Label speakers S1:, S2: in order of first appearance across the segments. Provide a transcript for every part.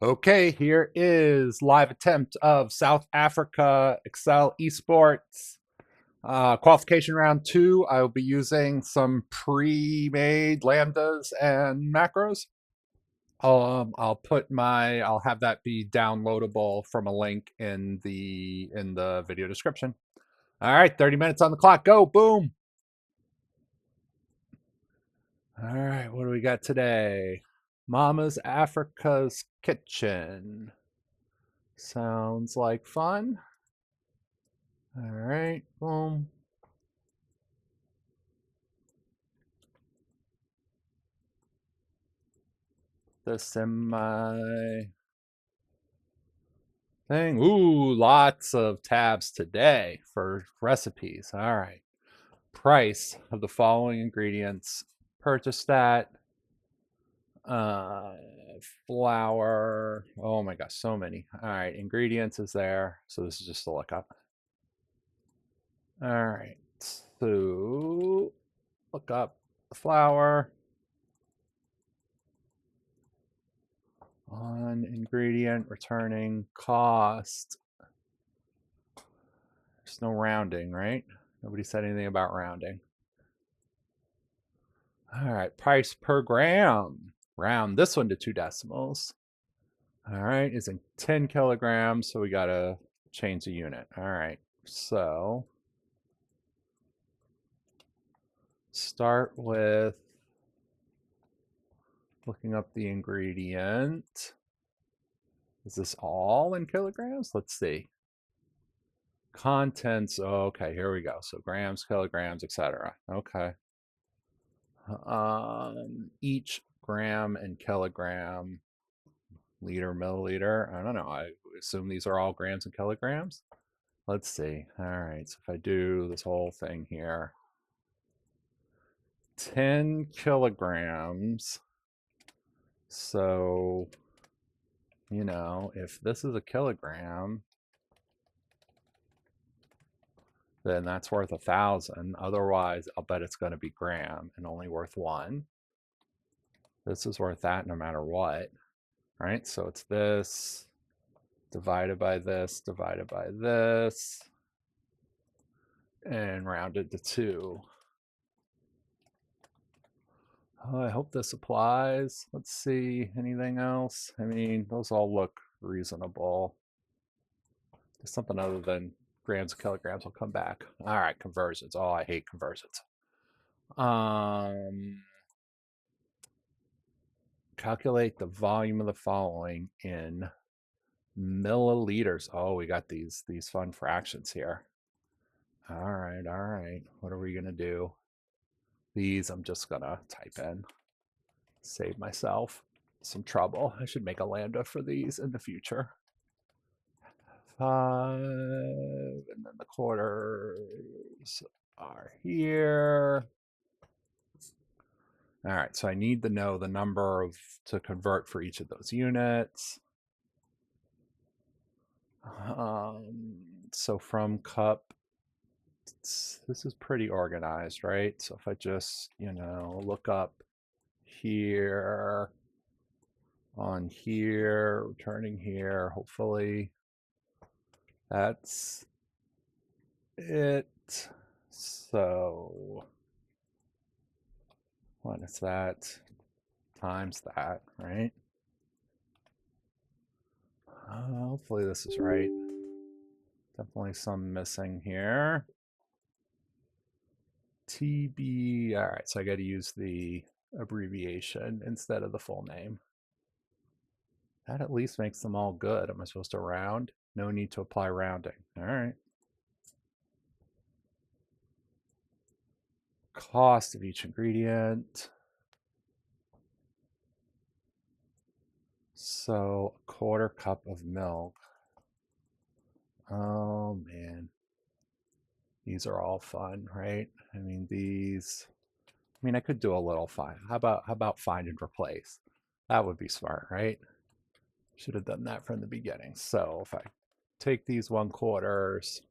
S1: Okay, here is live attempt of South Africa Excel Esports. Qualification round 2, I will be using some pre-made lambdas and macros. I'll have that be downloadable from a link in the video description. All right, 30 minutes on the clock. Go, boom. All right, what do we got today? Mama's Africa's Kitchen. Sounds like fun. All right, boom. This in my thing. Ooh, lots of tabs today for recipes. All right. Price of the following ingredients. Purchase that. Uh, Flour. Oh my gosh, so many. All right, ingredients is there. So this is just a lookup. All right. So look up the flour. On ingredient, returning cost. There's no rounding, right? Nobody said anything about rounding. All right, price per gram. Round this one to 2 decimals. All right, is in 10 kilograms, so we got to change the unit. All right, so start with looking up the ingredient. Is this all in kilograms? Let's see. Contents, okay, here we go. So grams, kilograms, etc. Okay. Each gram and kilogram, liter, milliliter. I don't know. I assume these are all grams and kilograms. Let's see. All right. So if I do this whole thing here, 10 kilograms. So, if this is a kilogram, then that's worth 1,000. Otherwise, I'll bet it's going to be gram and only worth 1. This is worth that no matter what, right? So it's this divided by this, divided by this, and rounded to 2. Oh, I hope this applies. Let's see, anything else? I mean, those all look reasonable. There's something other than grams, kilograms will come back. All right, conversions. Oh, I hate conversions. Calculate the volume of the following in milliliters. Oh, we got these fun fractions here. All right, all right. What are we gonna do? These I'm just gonna type in. Save myself some trouble. I should make a lambda for these in the future. 5, and then the quarters are here. All right, so I need to know the number to convert for each of those units. So from cup, this is pretty organized, right? So if I just, look up here, on here, returning here, hopefully that's it. So what is that times that, right? Hopefully this is right. Definitely some missing here. TB, all right, so I got to use the abbreviation instead of the full name. That at least makes them all good. Am I supposed to round? No need to apply rounding. All right. Cost of each ingredient. So a quarter cup of milk. Oh man. These are all fun, right? I mean, I could do a little find. How about find and replace? That would be smart, right? Should have done that from the beginning. So if I take these 1/4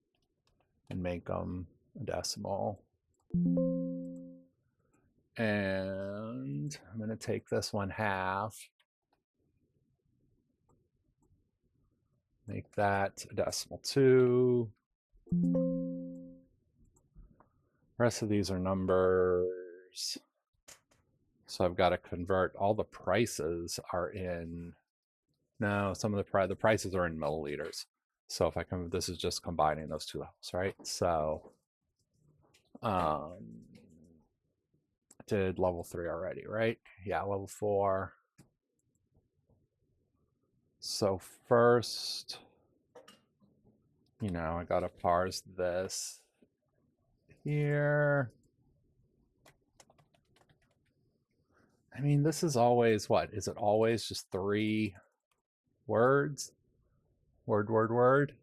S1: and make them a decimal, and I'm going to take this 1/2 Make that a decimal 2. Rest of these are numbers. So I've got to convert, all the prices are in, no, some of the prices are in milliliters. So if I come, this is just combining those two levels, right? So did level 3 already, right? Yeah, level 4. So first, I gotta parse this here. I mean, this is always what? Is it always just 3 words? Word, word, word.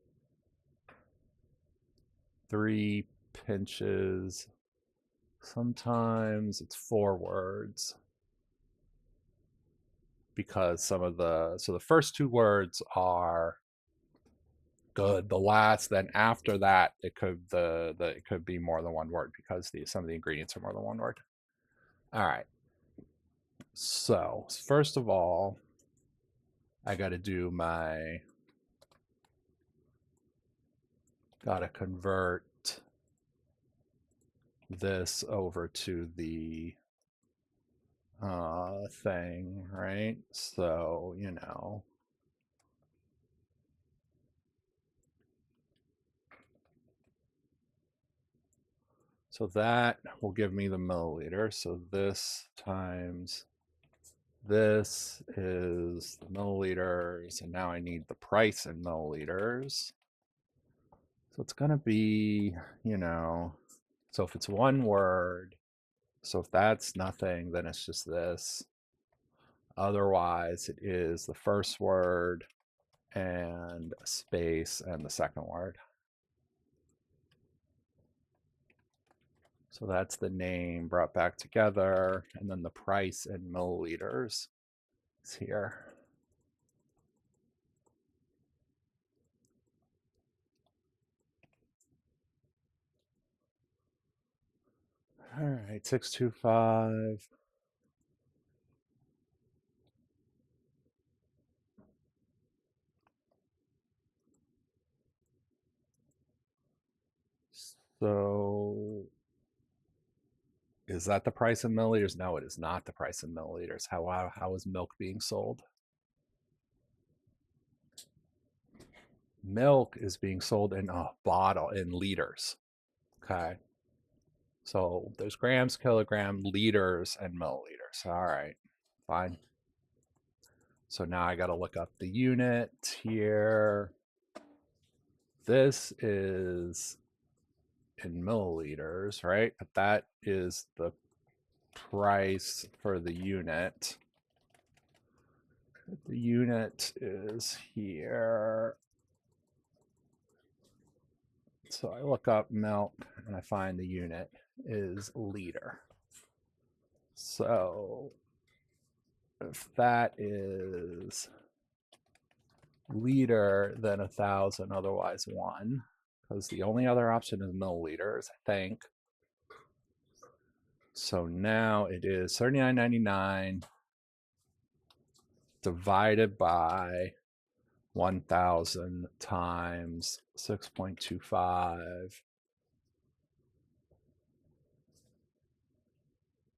S1: 3 pinches. Sometimes it's 4 words. Because so the first 2 words are good. The last, then after that, it could it could be more than 1 word because some of the ingredients are more than 1 word. All right. So first of all, I got to do got to convert this over to the thing, right? So, so that will give me the milliliter. So this times this is the milliliters, and now I need the price in milliliters. So it's going to be, so if it's 1 word, so if that's nothing, then it's just this. Otherwise, it is the first word and a space and the second word. So that's the name brought back together, and then the price in milliliters is here. All right, 625. So is that the price in milliliters? No, it is not the price in milliliters. How is milk being sold? Milk is being sold in a bottle in liters. Okay. So there's grams, kilogram, liters, and milliliters. All right, fine. So now I got to look up the unit here. This is in milliliters, right? But that is the price for the unit. The unit is here. So I look up milk and I find the unit is liter. So if that is liter, then 1,000, otherwise 1, because the only other option is milliliters, I think. So now it is 39.99 divided by 1,000 times 6.25.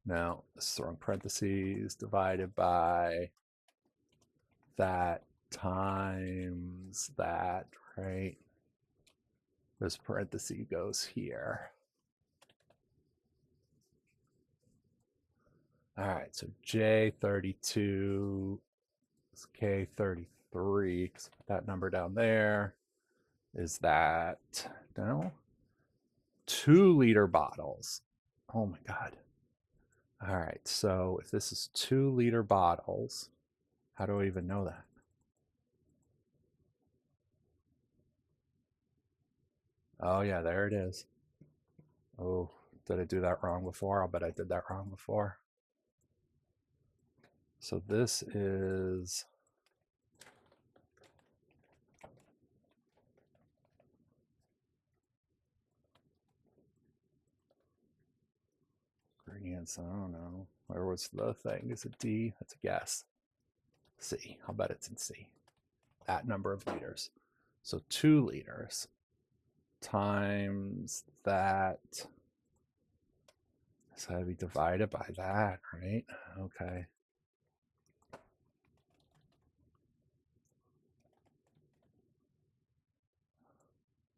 S1: Now, this is wrong parentheses, divided by that times that, right? This parenthesis goes here. All right, so J32 is K33, because put that number down there. Is that, no? 2-liter bottles. Oh my God. All right, so if this is 2-liter bottles, how do I even know that? Oh yeah, there it is. Oh, did I do that wrong before? I'll bet I did that wrong before. So this is ingredients. I don't know. Where was the thing? Is it D? That's a guess. C. I'll bet it's in C. That number of liters. So 2 liters times that. So we divide it by that, right? Okay.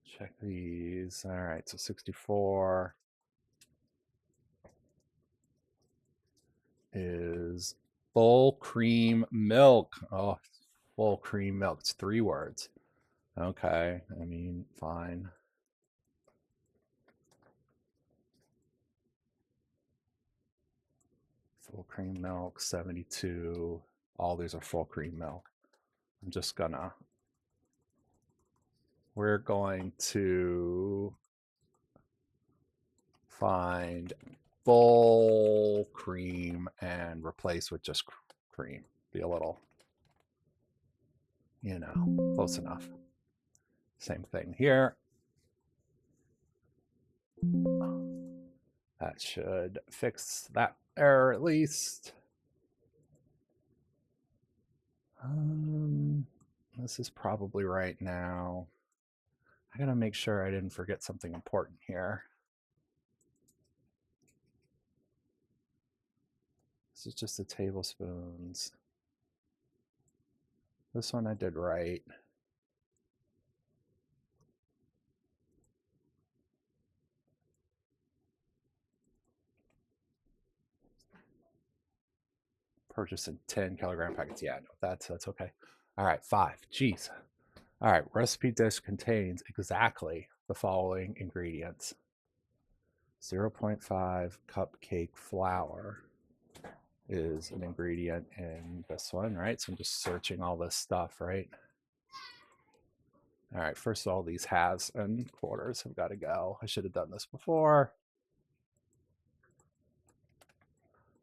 S1: Check these. All right, so 64 is full cream milk. Oh, full cream milk. It's 3 words. Okay, I mean, fine. Full cream milk, 72. All these are full cream milk. I'm just gonna, we're going to find full cream and replace with just cream. Be a little, close enough. Same thing here. That should fix that error at least. This is probably right now. I gotta make sure I didn't forget something important here. This is just the tablespoons. This one I did right. Purchasing 10 kilogram packets. Yeah, no, that's okay. All right, 5. Jeez. All right, recipe dish contains exactly the following ingredients. 0.5 cupcake flour is an ingredient in this one, right? So I'm just searching all this stuff, right? All right, first of all, these halves and quarters have got to go. I should have done this before.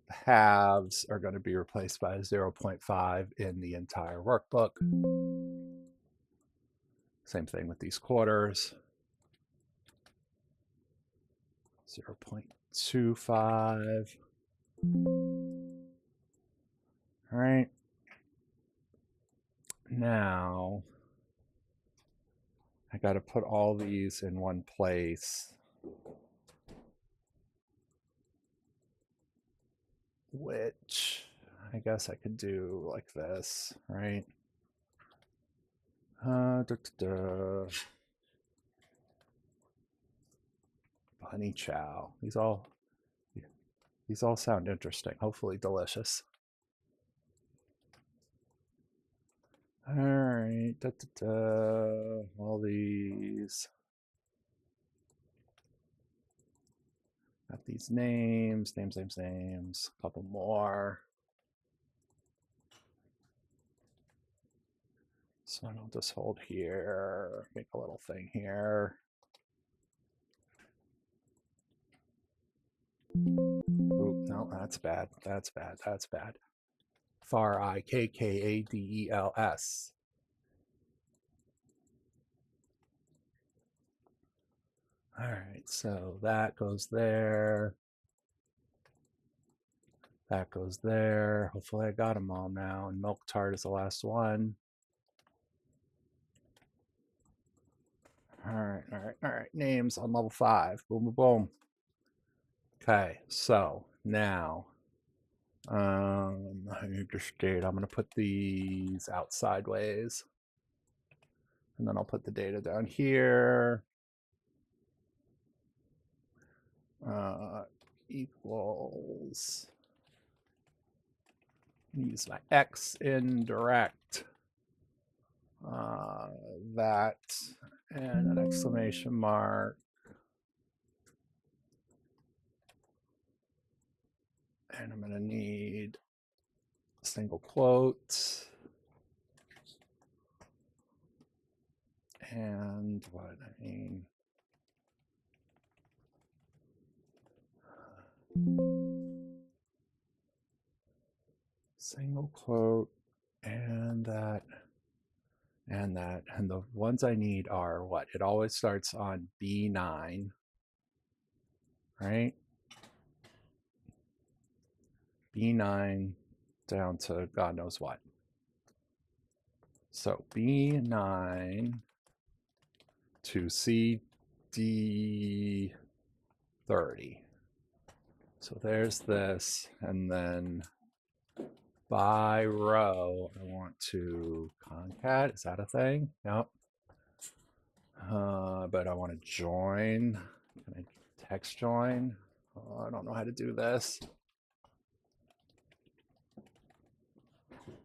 S1: The halves are going to be replaced by 0.5 in the entire workbook. Same thing with these quarters. 0.25. All right. Now, I got to put all these in one place, which I guess I could do like this, right? Bunny chow. These all sound interesting. Hopefully delicious. All right. All these. Got these names. A couple more. So I'll just hold here. Make a little thing here. Ooh, no, that's bad. That's bad. FARIKKADELS. All right, so that goes there. That goes there. Hopefully I got them all now. And milk tart is the last one. All right. Names on level 5. Boom, boom, boom. Okay, so now I need to state I'm gonna put these out sideways. And then I'll put the data down here. Equals. Use my X indirect. That and an exclamation mark. And I'm going to need a single quote. And what I mean. Single quote and that. And that. And the ones I need are what? It always starts on B9. Right? B9 down to God knows what. So B9 to CD 30. So there's this, and then by row, I want to concat. Is that a thing? Yep. But I want to join. Can I text join? Oh, I don't know how to do this.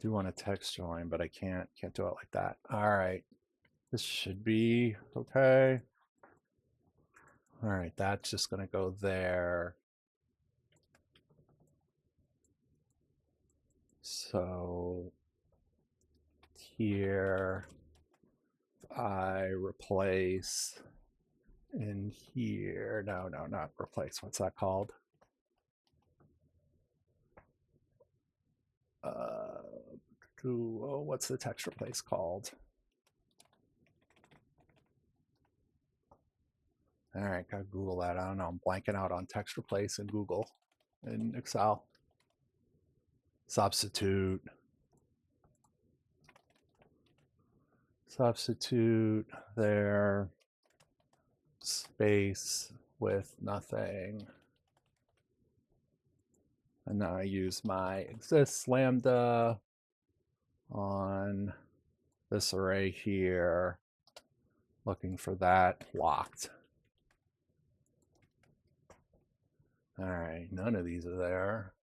S1: Do want to text join, but I can't do it like that. All right. This should be okay. All right, that's just going to go there. So here I replace in here. No, not replace. What's that called? What's the text replace called? All right, gotta Google that. I don't know. I'm blanking out on text replace in Google in Excel. Substitute there, space with nothing. And now I use my exists lambda on this array here, looking for that locked. All right, none of these are there,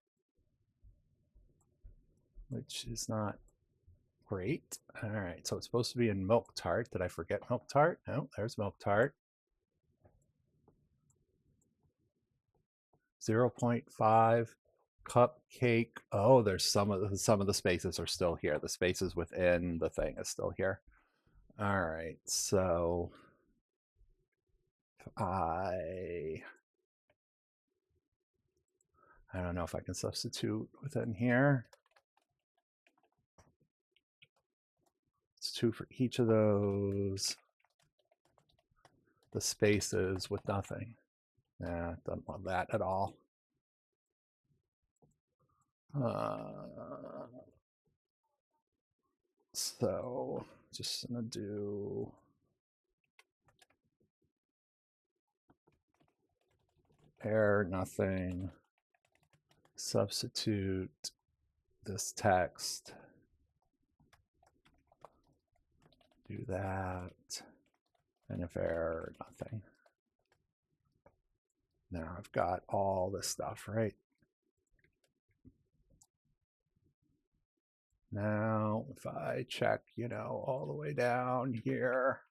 S1: which is not great. All right, so it's supposed to be in milk tart. Did I forget milk tart? No, there's milk tart. 0.5 cupcake. Oh, there's some of the spaces are still here. The spaces within the thing is still here. All right, so I don't know if I can substitute within here. It's 2 for each of those. The spaces with nothing. Nah, don't want that at all. So just gonna do error nothing, substitute this text, do that, and if error nothing. Now I've got all this stuff, right? Now if I check, all the way down here,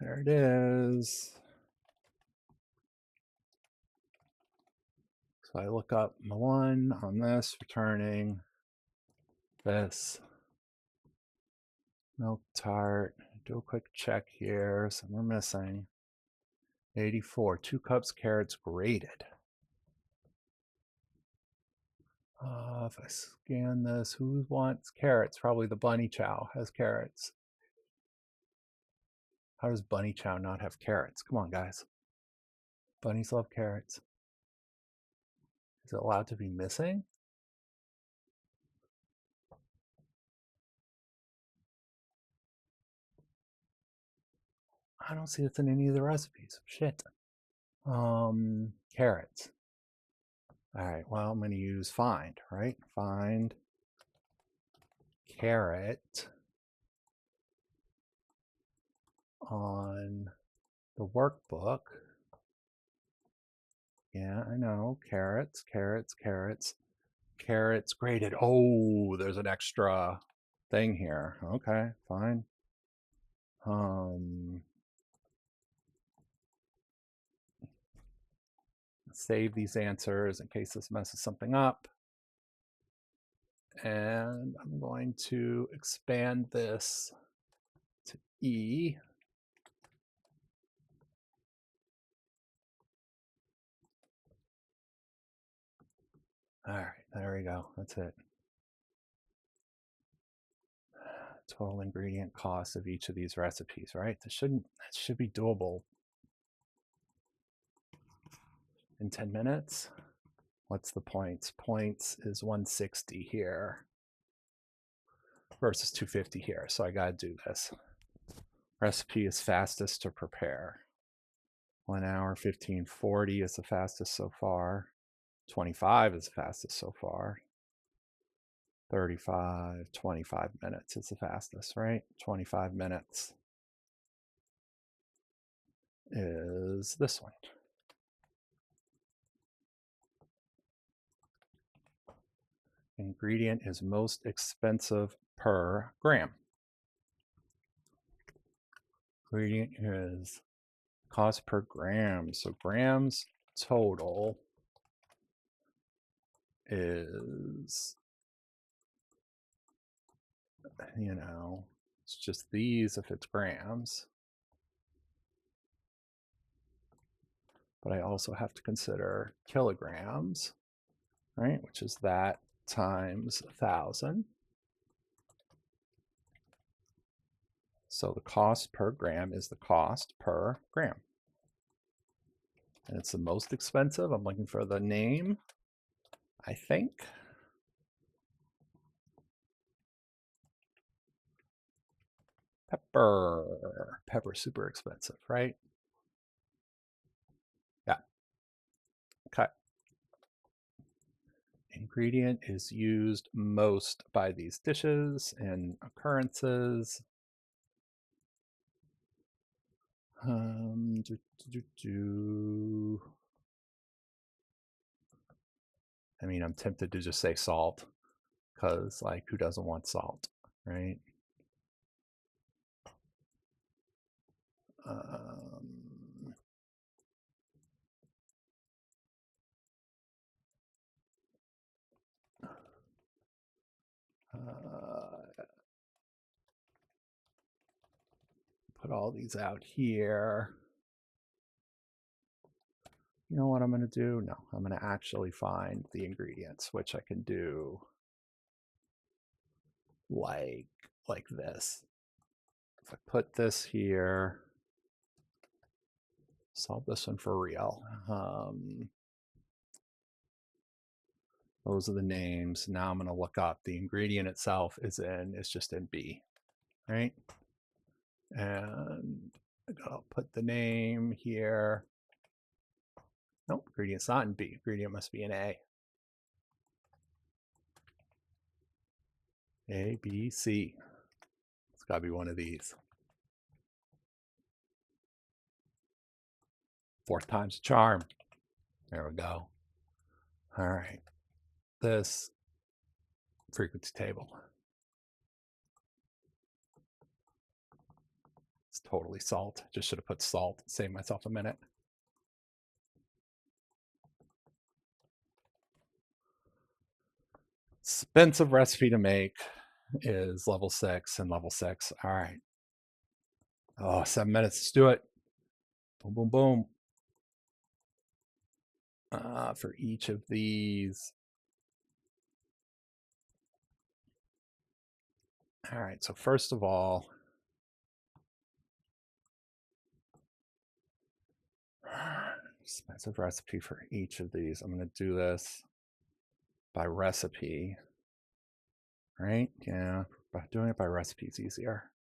S1: there it is. So I look up my one on this, returning this milk tart. Do a quick check here. Some we're missing. 84, 2 cups carrots grated. If I scan this, who wants carrots? Probably the bunny chow has carrots. How does bunny chow not have carrots? Come on, guys. Bunnies love carrots. Is it allowed to be missing? I don't see it's in any of the recipes. Shit. Carrots. All right, well, I'm going to use find, right? Find carrot on the workbook. Yeah, I know. Carrots graded. Oh, there's an extra thing here. Okay, fine. Save these answers in case this messes something up. And I'm going to expand this to E. All right, there we go. That's it. Total ingredient cost of each of these recipes, right? That should be doable in 10 minutes. What's the points? Points is 160 here versus 250 here. So I got to do this. Recipe is fastest to prepare. 1 hour, 15:40 is the fastest so far. 25 is the fastest so far. 35, 25 minutes is the fastest, right? 25 minutes is this one. Ingredient is most expensive per gram. Ingredient is cost per gram. So grams total is, it's just these if it's grams. But I also have to consider kilograms, right? Which is that times 1,000. So the cost per gram is the cost per gram. And it's the most expensive. I'm looking for the name, I think. Pepper. Pepper's super expensive, right? Yeah. Okay. Ingredient is used most by these dishes and occurrences. I mean, I'm tempted to just say salt because, like, who doesn't want salt, right? Put all these out here. You know what I'm going to do? No, I'm going to actually find the ingredients, which I can do like this. If I put this here, solve this one for real. Those are the names. Now I'm going to look up. The ingredient itself is just in B, right? And I'll put the name here. Nope, ingredient's not in B. Ingredient must be in A. A, B, C. It's got to be one of these. Fourth time's a charm. There we go. All right. This frequency table. It's totally salt. Just should have put salt. Save myself a minute. Expensive recipe to make is level 6 and level 6. All right. Oh, 7 minutes. Let's do it. Boom, boom, boom. For each of these. All right. So first of all, expensive recipe for each of these. I'm going to do this by recipe, right? Yeah, doing it by recipe is easier.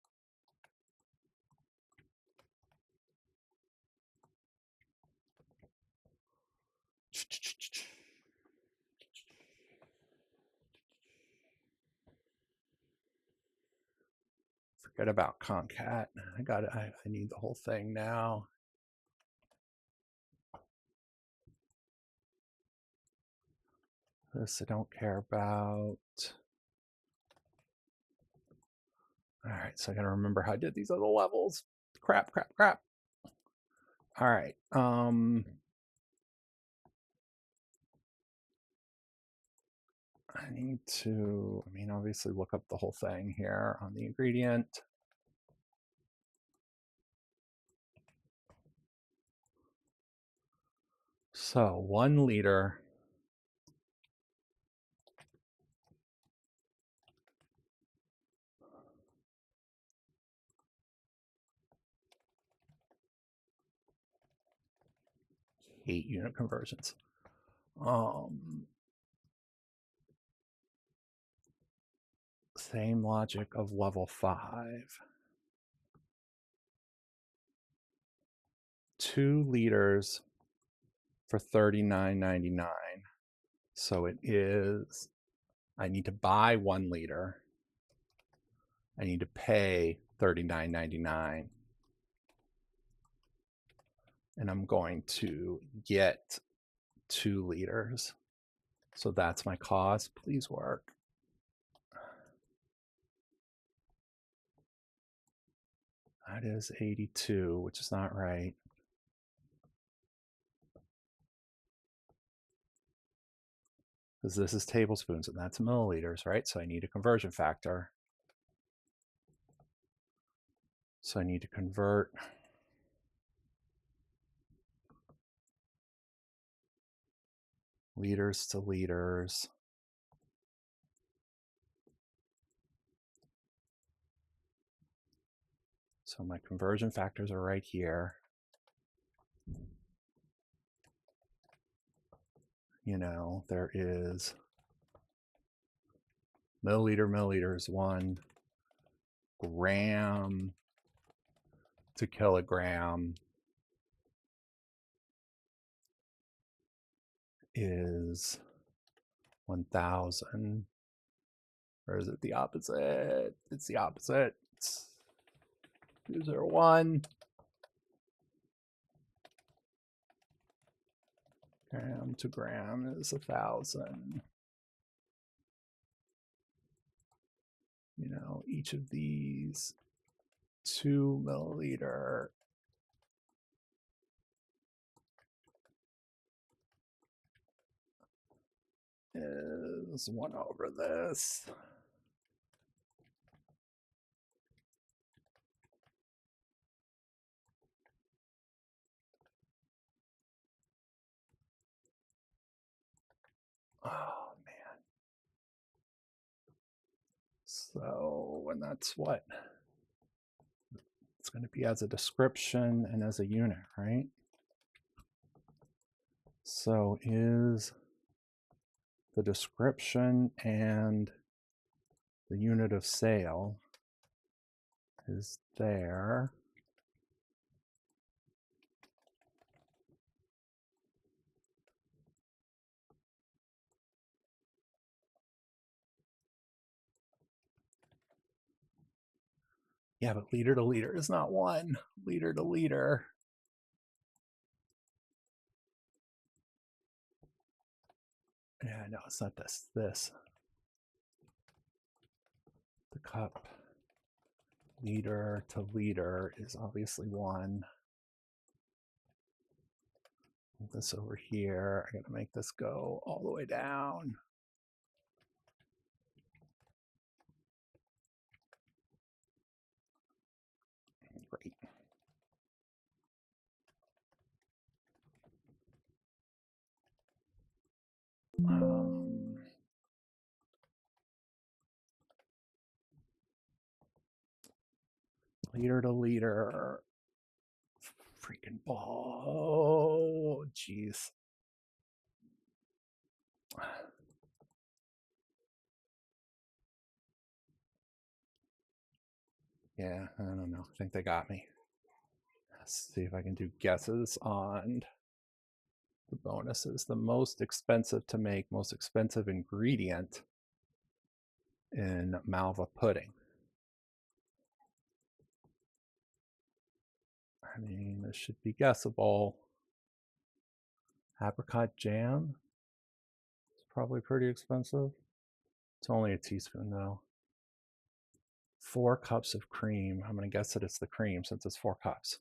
S1: Forget about concat. I need the whole thing now. This I don't care about. All right, so I gotta remember how I did these other levels. Crap. All right. I need to, obviously look up the whole thing here on the ingredient. So 1 liter hate unit conversions. Same logic of level 5. 2 liters for $39.99. So it is, I need to buy 1 liter. I need to pay $39.99. And I'm going to get 2 liters. So that's my cost. Please work. That is 82, which is not right. Because this is tablespoons and that's milliliters, right? So I need a conversion factor. So I need to convert liters to liters. So my conversion factors are right here. You know, there is milliliters, 1 gram to kilogram is 1,000. Or is it the opposite? It's the opposite. 201. Gram to gram is 1,000. You know, each of these 2 milliliter is 1 over this. Oh man. So, and that's what it's going to be as a description and as a unit, right? So is the description and the unit of sale is there. Yeah, but liter to liter is not 1. Liter to liter. Yeah, no, it's not this. This. The cup. Liter to liter is obviously 1. Move this over here. I gotta make this go all the way down. Great. Liter to liter. Freaking ball. Oh, jeez. Yeah, I don't know. I think they got me. Let's see if I can do guesses on the bonuses. The most expensive to make, most expensive ingredient in Malva pudding. I mean, this should be guessable. Apricot jam. It's probably pretty expensive. It's only a teaspoon though. 4 cups of cream. I'm going to guess that it's the cream since it's 4 cups.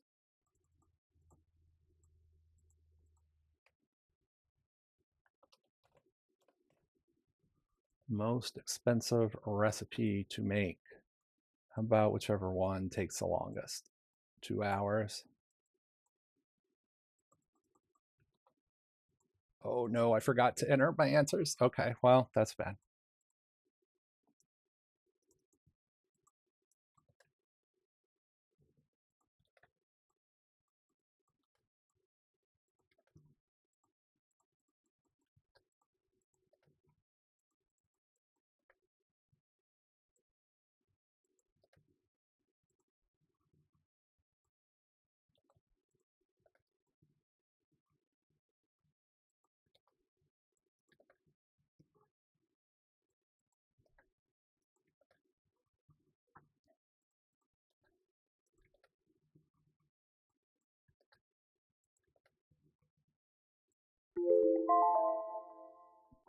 S1: Most expensive recipe to make. How about whichever one takes the longest? 2 hours. Oh no, I forgot to enter my answers. Okay, well, that's bad.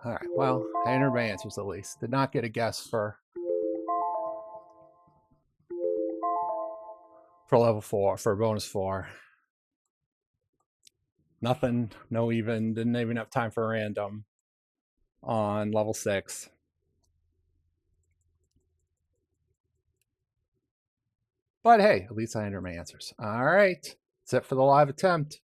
S1: All right, well, I entered my answers at least. Did not get a guess for level 4, for bonus 4. Nothing, no even, didn't even have time for random on level 6. But hey, at least I entered my answers. All right, that's it for the live attempt.